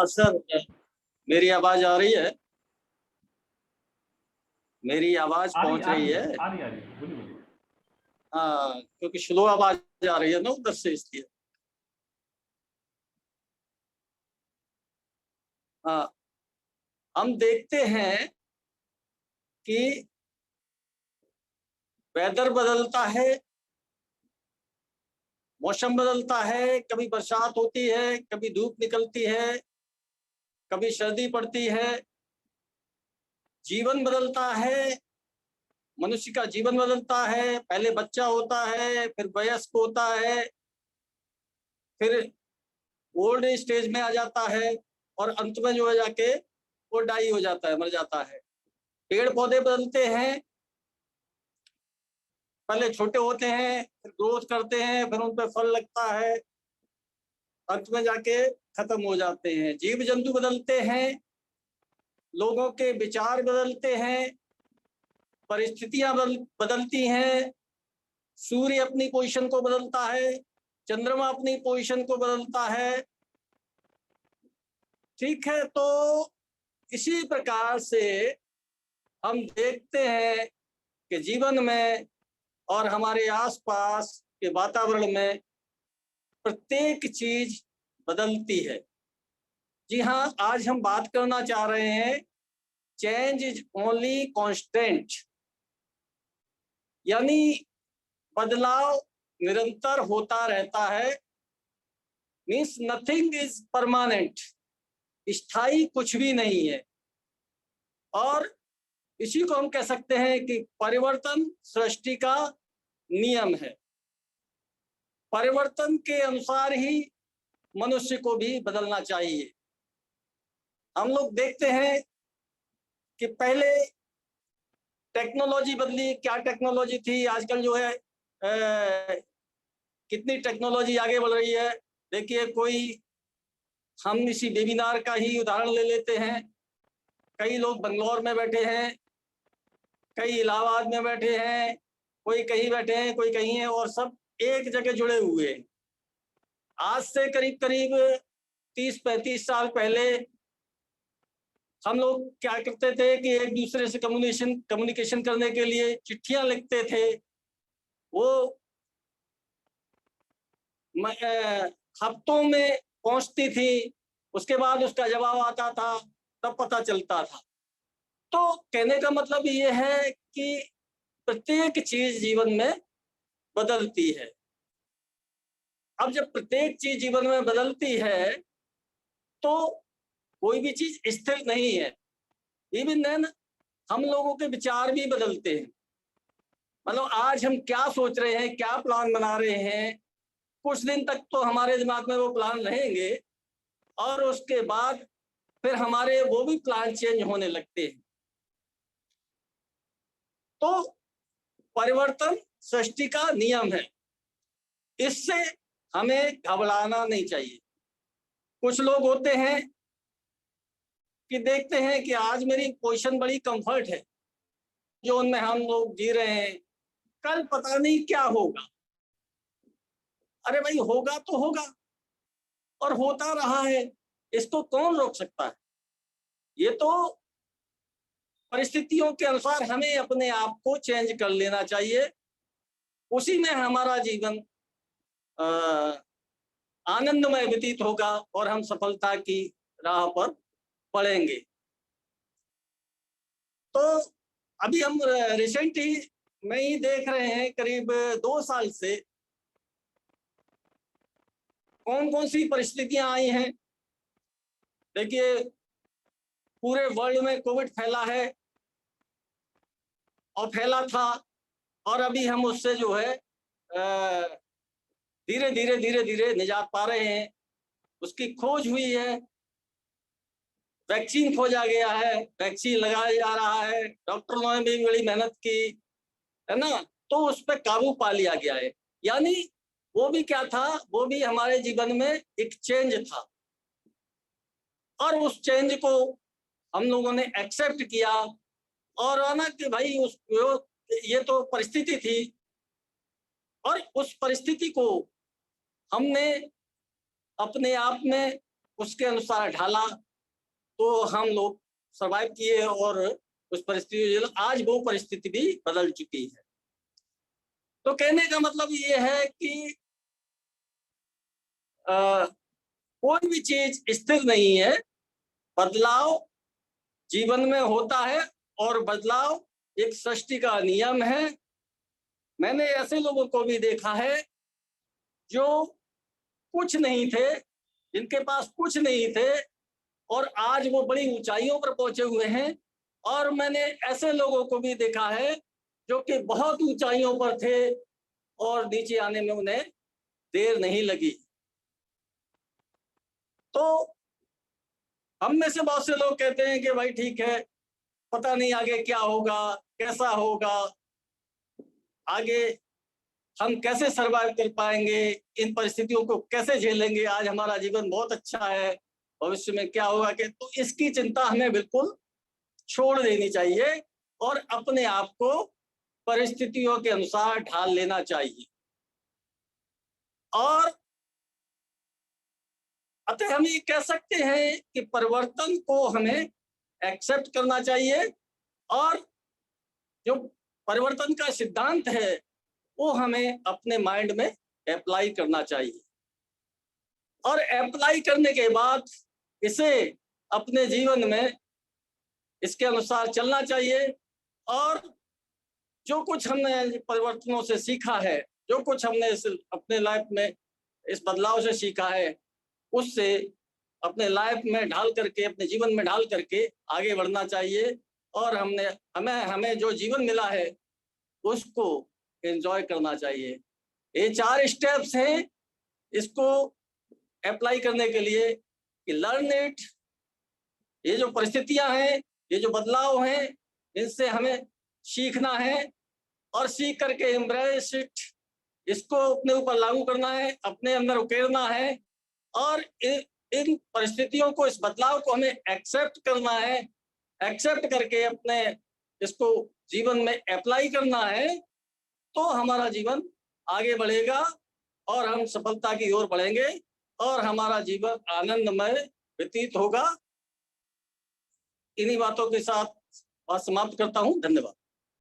Sir, मेरी आवाज आ रही है? मेरी आवाज पहुंच रही है? आ रही है, बोलिए बोलिए। हाँ, क्योंकि स्लो आवाज आ रही है ना उधर से, इसलिए। हाँ, हम देखते हैं कि वेदर बदलता है, मौसम बदलता है, कभी बरसात होती है, कभी धूप निकलती है, कभी सर्दी पड़ती है, जीवन बदलता है, मनुष्य का जीवन बदलता है। पहले बच्चा होता है, फिर वयस्क होता है, फिर ओल्ड स्टेज में आ जाता है, और अंत में जो है जाके वो डाई हो जाता है, मर जाता है। पेड़ पौधे बदलते हैं, पहले छोटे होते हैं, फिर ग्रोथ करते हैं, फिर उन पर फल लगता है, अंत में जाके खत्म हो जाते हैं। जीव जंतु बदलते हैं, लोगों के विचार बदलते हैं, परिस्थितियां बदलती हैं, सूर्य अपनी पोजीशन को बदलता है, चंद्रमा अपनी पोजीशन को बदलता है। ठीक है, तो इसी प्रकार से हम देखते हैं कि जीवन में और हमारे आसपास के वातावरण में प्रत्येक चीज बदलती है। जी हाँ, आज हम बात करना चाह रहे हैं चेंज इज ओनली कांस्टेंट, यानी बदलाव निरंतर होता रहता है। मीन्स नथिंग इज परमानेंट, स्थायी कुछ भी नहीं है। और इसी को हम कह सकते हैं कि परिवर्तन सृष्टि का नियम है। परिवर्तन के अनुसार ही मनुष्य को भी बदलना चाहिए। हम लोग देखते हैं कि पहले टेक्नोलॉजी बदली, क्या टेक्नोलॉजी थी, आजकल जो है कितनी टेक्नोलॉजी आगे बढ़ रही है। देखिए, हम इसी वेबिनार का ही उदाहरण ले लेते हैं। कई लोग बंगलौर में बैठे हैं, कई इलाहाबाद में बैठे हैं, कोई कहीं बैठे हैं, कोई कहीं है, और सब एक जगह जुड़े हुए हैं। आज से करीब करीब 30-35 साल पहले हम लोग क्या करते थे कि एक दूसरे से कम्युनिकेशन करने के लिए चिट्ठियां लिखते थे। वो हफ्तों में पहुंचती थी, उसके बाद उसका जवाब आता था, तब पता चलता था। तो कहने का मतलब ये है कि प्रत्येक चीज जीवन में बदलती है। अब जब प्रत्येक चीज जीवन में बदलती है तो कोई भी चीज स्थिर नहीं है। इवन देन हम लोगों के विचार भी बदलते हैं। मतलब आज हम क्या सोच रहे हैं, क्या प्लान बना रहे हैं, कुछ दिन तक तो हमारे दिमाग में वो प्लान रहेंगे, और उसके बाद फिर हमारे वो भी प्लान चेंज होने लगते हैं। तो परिवर्तन सृष्टि का नियम है, इससे हमें घबराना नहीं चाहिए। कुछ लोग होते हैं कि देखते हैं कि आज मेरी पोजीशन बड़ी कंफर्ट है, जो उनमें हम लोग जी रहे हैं, कल पता नहीं क्या होगा। अरे भाई, होगा तो होगा, और होता रहा है, इसको कौन रोक सकता है? ये तो परिस्थितियों के अनुसार हमें अपने आप को चेंज कर लेना चाहिए। उसी में हमारा जीवन आनंदमय व्यतीत होगा, और हम सफलता की राह पर बढ़ेंगे। तो अभी हम रिसेंट ही में ही देख रहे हैं, करीब 2 साल से कौन कौन सी परिस्थितियां आई हैं। देखिए, पूरे वर्ल्ड में कोविड फैला है, और फैला था, और अभी हम उससे जो है धीरे धीरे धीरे धीरे निजात पा रहे हैं। उसकी खोज हुई है, वैक्सीन खोजा गया है, वैक्सीन लगाया जा रहा है, डॉक्टरों ने भी बड़ी मेहनत की है ना, तो उस पर काबू पा लिया गया है। यानी वो भी क्या था, वो भी हमारे जीवन में एक चेंज था, और उस चेंज को हम लोगों ने एक्सेप्ट किया। और ना कि भाई ये तो परिस्थिति थी, और उस परिस्थिति को हमने अपने आप में उसके अनुसार ढाला तो हम लोग सरवाइव किए और उस परिस्थिति, आज वो परिस्थिति भी बदल चुकी है। तो कहने का मतलब ये है कि कोई भी चीज स्थिर नहीं है, बदलाव जीवन में होता है और बदलाव एक सृष्टि का नियम है। मैंने ऐसे लोगों को भी देखा है जो कुछ नहीं थे, जिनके पास कुछ नहीं थे और आज वो बड़ी ऊंचाइयों पर पहुंचे हुए हैं। और मैंने ऐसे लोगों को भी देखा है जो कि बहुत ऊंचाइयों पर थे और नीचे आने में उन्हें देर नहीं लगी। तो हम में से बहुत से लोग कहते हैं कि भाई ठीक है, पता नहीं आगे क्या होगा, कैसा होगा, आगे हम कैसे सरवाइव कर पाएंगे, इन परिस्थितियों को कैसे झेलेंगे, आज हमारा जीवन बहुत अच्छा है, भविष्य में क्या होगा कि, तो इसकी चिंता हमें बिल्कुल छोड़ देनी चाहिए और अपने आप को परिस्थितियों के अनुसार ढाल लेना चाहिए। और अतः हम ये कह सकते हैं कि परिवर्तन को हमें एक्सेप्ट करना चाहिए और जो परिवर्तन का सिद्धांत है वो हमें अपने माइंड में अप्लाई करना चाहिए और अप्लाई करने के बाद इसे अपने जीवन में इसके अनुसार चलना चाहिए। और जो कुछ हमने परिवर्तनों से सीखा है, जो कुछ हमने अपने लाइफ में इस बदलाव से सीखा है, उससे अपने लाइफ में ढाल करके, अपने जीवन में ढाल करके आगे बढ़ना चाहिए और हमें जो जीवन मिला है उसको एंजॉय करना चाहिए। ये 4 स्टेप्स हैं इसको अप्लाई करने के लिए कि लर्न इट, ये जो परिस्थितियां हैं, ये जो बदलाव हैं, इनसे हमें सीखना है और सीख करके एम्ब्रेस इट, इसको अपने ऊपर लागू करना है, अपने अंदर उकेरना है और इन परिस्थितियों को, इस बदलाव को हमें एक्सेप्ट करना है। एक्सेप्ट करके अपने इसको जीवन में अप्लाई करना है तो हमारा जीवन आगे बढ़ेगा और हम सफलता की ओर बढ़ेंगे और हमारा जीवन आनंदमय व्यतीत होगा। इन्हीं बातों के साथ बात समाप्त करता हूं। धन्यवाद।